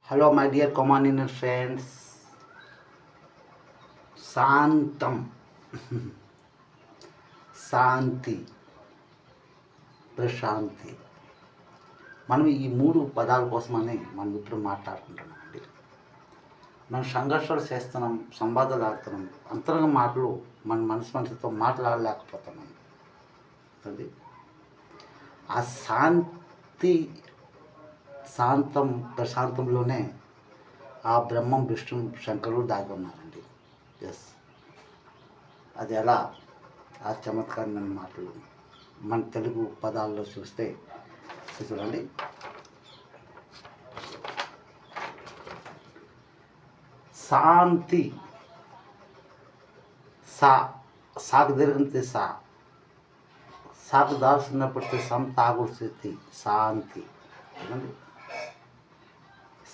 Hello, my dear common friends. శాంతం, శాంతి, ప్రశాంతి. మనం ఈ మూడు పదాల కోసమని మనం ఇప్పుడు మాట్లాడుకుంటున్నామండి. మనం సంఘర్షాలు చేస్తున్నాం, సంవాదాలు ఆడుతున్నాం, అంతరంగ మాటలు మన మనసుతో మాట్లాడలేకపోతున్నాం. అది ఆ శాంతి, శాంతం, ప్రశాంతంలోనే ఆ బ్రహ్మం, విష్ణు, శంకరుడు దాగి ఉన్నారండి. ఎస్, అది ఎలా ఆ చమత్కారమైన మాటలు మన తెలుగు పదాల్లో చూస్తే చూడండి. శాంతి, సాకు తిరిగితే సాకు దాల్చినప్పటికీ తాగుడు స్థితి శాంతి.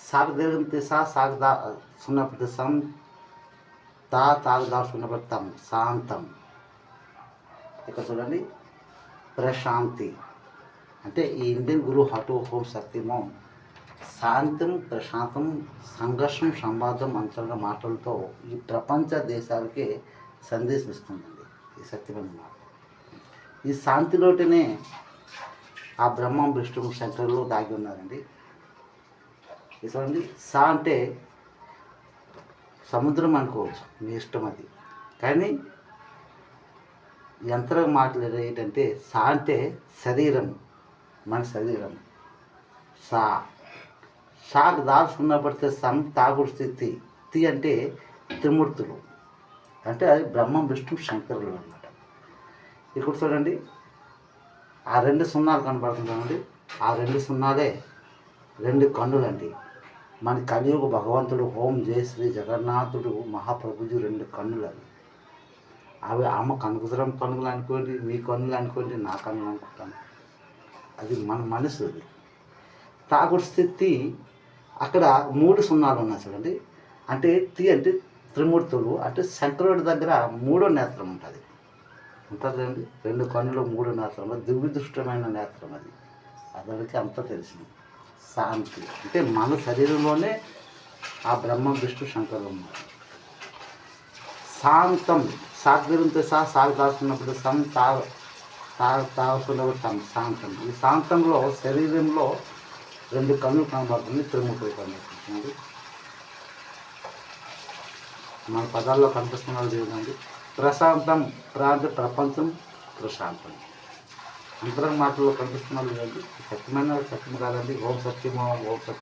సాకు తిరిగితే సాకు దాల్చినప్పటికీ తాగు దాల్చుకున్నప్పటికీ శాంతం. ఇక్కడ చూడండి, ప్రశాంతి అంటే ఈ ఇండియన్ గురు హఠో హోం సత్యమో శాంతం, ప్రశాంతం, సంఘర్షం, సంవాదం, అంతరంగ మాటలతో ఈ ప్రపంచ దేశాలకే సందేశం ఇస్తుందండి ఈ సత్యమైన మాట. ఈ శాంతిలోటినే ఆ బ్రహ్మం, విష్ణు, శంకరులు దాగి ఉన్నారండి. చూడండి, సా అంటే సముద్రం అనుకోవచ్చు, మీ ఇష్టం అది. కానీ యంత్రం మాటలు ఏంటంటే సా అంటే శరీరం, మన శరీరం. సాకు దాల్చుకున్నప్పటికీ తాగుడు స్థితి. అంటే త్రిమూర్తులు, అంటే అది బ్రహ్మం, విష్ణు, శంకరులు అన్నమాట. ఇక్కడ చూడండి, ఆ రెండు సున్నాలు కనబడుతుందండి. ఆ రెండు సున్నాలే రెండు కన్నులండి. మన కలియుగ భగవంతుడు ఓం జయ శ్రీ జగన్నాథుడు మహాప్రభుజీ రెండు కన్నులు అవి. అవి ఆమె కనులు అనుకోండి, మీ కన్నులు అనుకోండి, నా కన్నులు అనుకుంటాను. అది మన మనసు. అది తాగుడు స్థితి. అక్కడ మూడు సున్నాలు ఉన్నాయి చూడండి. అంటే అంటే త్రిమూర్తులు, అంటే శంకరుడి దగ్గర మూడో నేత్రం ఉంటుంది కదండి. రెండు కన్నులు, మూడు నేత్రం, దివ్యదృష్టమైన నేత్రం అది. అతనికి అంతా తెలిసింది. శాంతి అంటే మన శరీరంలోనే ఆ బ్రహ్మ, విష్ణు, శంకరులు ఉన్నారు. శాంతం, సాగుతో సాగు దాచుకున్నప్పుడు తాగుతున్నప్పుడు శాంతం. ఈ శాంతంలో శరీరంలో రెండు కన్నులు కనబడుతుంది, త్రిమూర్తులు కనబడుతుంది. మన పదాల్లో కనిపిస్తున్నది ఏంటండి? ప్రశాంతం, ప్రపంచం ప్రశాంతం. అంతరంగ మాటల్లో కనిపిస్తున్నది లేదండి. సత్యమైన సత్యం కాదండి. ఓం సత్యమో ఓం సత్యం.